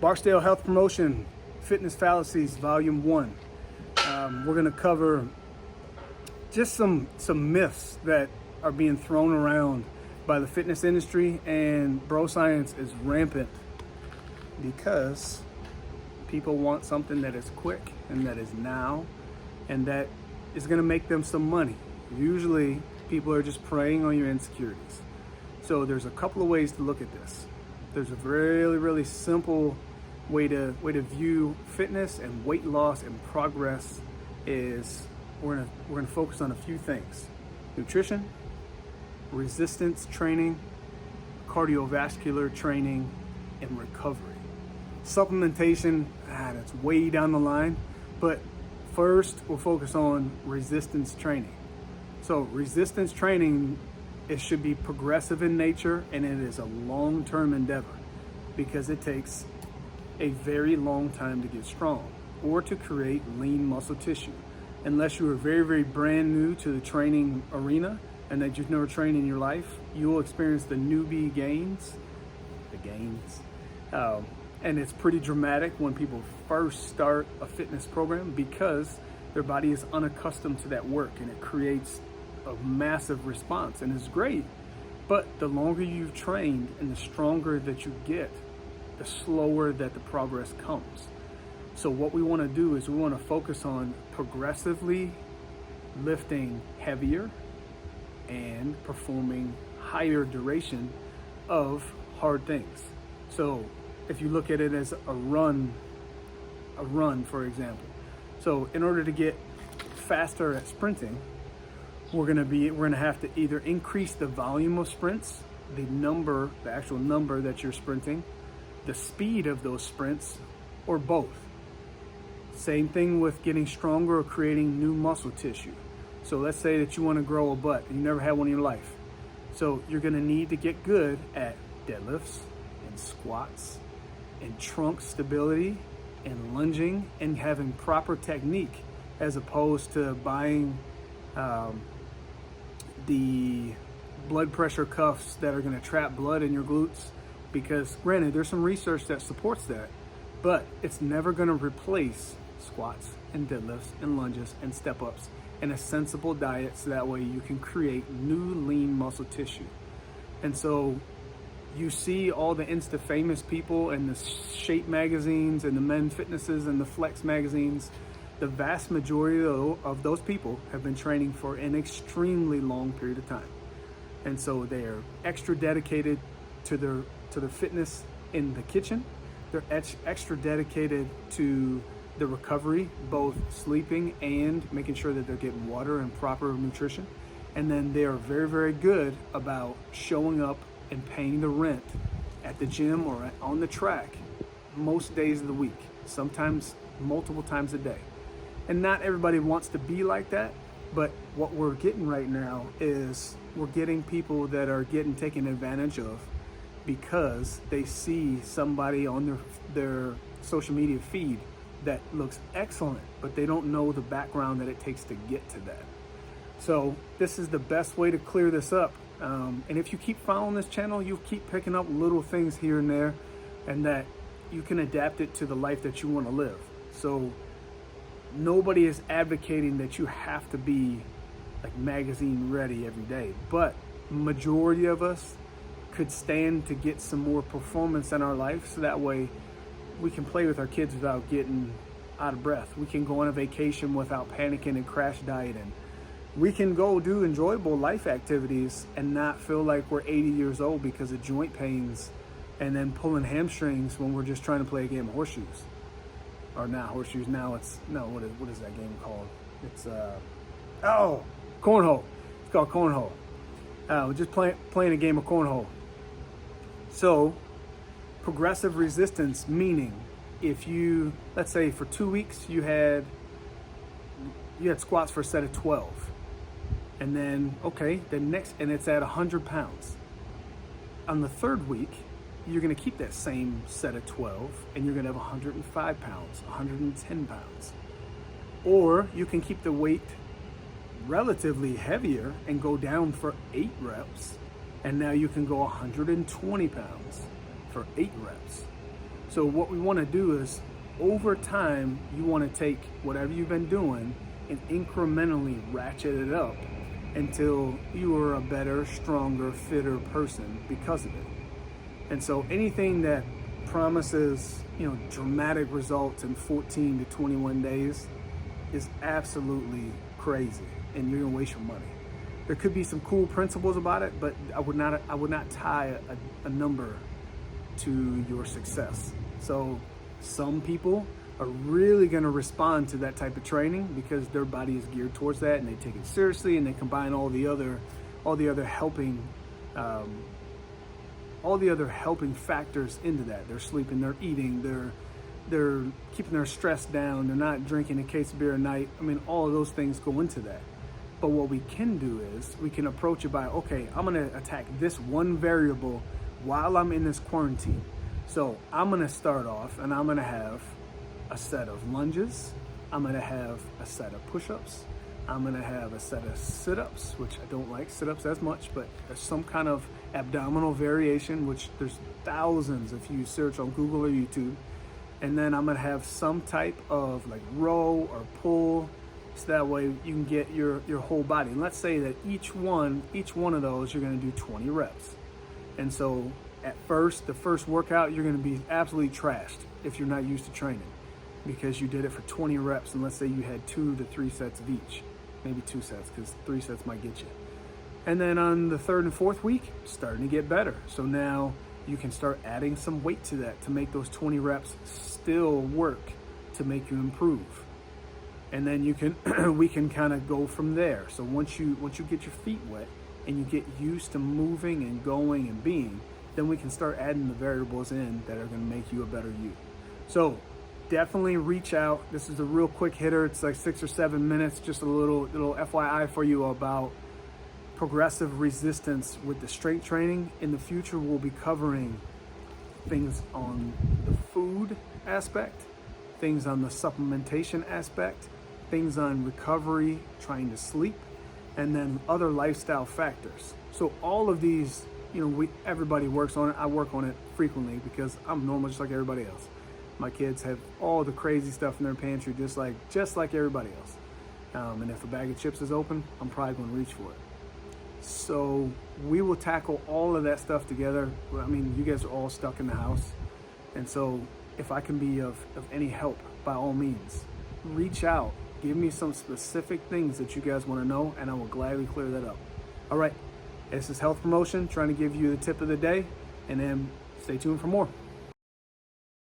Barksdale Health Promotion, Fitness Fallacies, Volume 1. We're going to cover just some myths that are being thrown around by the fitness industry, and bro science is rampant because people want something that is quick and that is now and that is going to make them some money. Usually people are just preying on your insecurities. So there's a couple of ways to look at this. There's a really simple way to view fitness and weight loss and progress is we're gonna focus on a few things: nutrition, resistance training, cardiovascular training, and recovery. Supplementation, that's way down the line, but first we'll focus on resistance training. So resistance training, it should be progressive in nature, and it is a long-term endeavor because it takes a very long time to get strong or to create lean muscle tissue. Unless you are very brand new to the training arena and that you've never trained in your life, you will experience the newbie gains, and it's pretty dramatic when people first start a fitness program because their body is unaccustomed to that work, and it creates a massive response, and it's great. But the longer you've trained and the stronger that you get, the slower that the progress comes. So what we want to do is we want to focus on progressively lifting heavier and performing higher duration of hard things. So if you look at it as a run, for example. So in order to get faster at sprinting, we're gonna have to either increase the volume of sprints, the actual number that you're sprinting, the speed of those sprints, or both. Same thing with getting stronger or creating new muscle tissue. So let's say that you want to grow a butt and you never had one in your life. So you're gonna need to get good at deadlifts and squats and trunk stability and lunging and having proper technique, as opposed to buying the blood pressure cuffs that are going to trap blood in your glutes. Because granted, there's some research that supports that, but it's never going to replace squats and deadlifts and lunges and step-ups and a sensible diet, so that way you can create new lean muscle tissue. And so you see all the Insta famous people and the Shape magazines and the Men Fitnesses and the Flex magazines. The vast majority of those people have been training for an extremely long period of time. And so they are extra dedicated to their fitness in the kitchen. They're extra dedicated to the recovery, both sleeping and making sure that they're getting water and proper nutrition. And then they are very good about showing up and paying the rent at the gym or on the track most days of the week, sometimes multiple times a day. And not everybody wants to be like that, but what we're getting right now is we're getting people that are getting taken advantage of because they see somebody on their social media feed that looks excellent, but they don't know the background that it takes to get to that. So this is the best way to clear this up. And if you keep following this channel, you'll keep picking up little things here and there, and that you can adapt it to the life that you want to live. So nobody is advocating that you have to be like magazine ready every day, but majority of us could stand to get some more performance in our life, so that way we can play with our kids without getting out of breath. We can go on a vacation without panicking and crash dieting. We can go do enjoyable life activities and not feel like we're 80 years old because of joint pains and then pulling hamstrings when we're just trying to play a game of horseshoes. Or not horseshoes, now it's, no, what is that game called? It's, cornhole. It's called cornhole. We're just playing a game of cornhole. So, progressive resistance, meaning if you, let's say for 2 weeks you had squats for a set of 12. And then, okay, and it's at 100 pounds. On the third week, you're gonna keep that same set of 12 and you're gonna have 105 pounds, 110 pounds. Or you can keep the weight relatively heavier and go down for 8 reps. And now you can go 120 pounds for 8 reps. So what we want to do is, over time, you want to take whatever you've been doing and incrementally ratchet it up until you are a better, stronger, fitter person because of it. And so anything that promises, dramatic results in 14 to 21 days is absolutely crazy, and you're gonna waste your money. There could be some cool principles about it, but I would not tie a number to your success. So some people are really going to respond to that type of training because their body is geared towards that, and they take it seriously, and they combine all the other helping factors into that. They're sleeping, they're eating, they're keeping their stress down, they're not drinking a case of beer a night. I mean, all of those things go into that. But what we can do is we can approach it by, okay, I'm going to attack this one variable while I'm in this quarantine. So I'm going to start off, and I'm going to have a set of lunges. I'm going to have a set of push-ups. I'm going to have a set of sit-ups, which I don't like sit-ups as much, but there's some kind of abdominal variation, which there's thousands if you search on Google or YouTube. And then I'm going to have some type of like row or pull, so that way you can get your whole body. And let's say that each one of those, you're going to do 20 reps. And so at first, the first workout, you're going to be absolutely trashed if you're not used to training, because you did it for 20 reps, and let's say you had 2 to 3 sets of each, maybe 2 sets, because 3 sets might get you. And then on the 3rd and 4th week, starting to get better. So now you can start adding some weight to that to make those 20 reps still work to make you improve. And then we can kind of go from there. So once you get your feet wet and you get used to moving and going and being, then we can start adding the variables in that are going to make you a better you. So definitely reach out. This is a real quick hitter. It's like 6 or 7 minutes. Just a little FYI for you about progressive resistance with the strength training. In the future, we'll be covering things on the food aspect, things on the supplementation aspect, things on recovery, trying to sleep, and then other lifestyle factors. So all of these, everybody works on it. I work on it frequently because I'm normal, just like everybody else. My kids have all the crazy stuff in their pantry, just like everybody else. And if a bag of chips is open, I'm probably going to reach for it. So we will tackle all of that stuff together. I mean, you guys are all stuck in the house. And so if I can be of any help, by all means, reach out. Give me some specific things that you guys want to know, and I will gladly clear that up. All right, this is Health Promotion, trying to give you the tip of the day, and then stay tuned for more.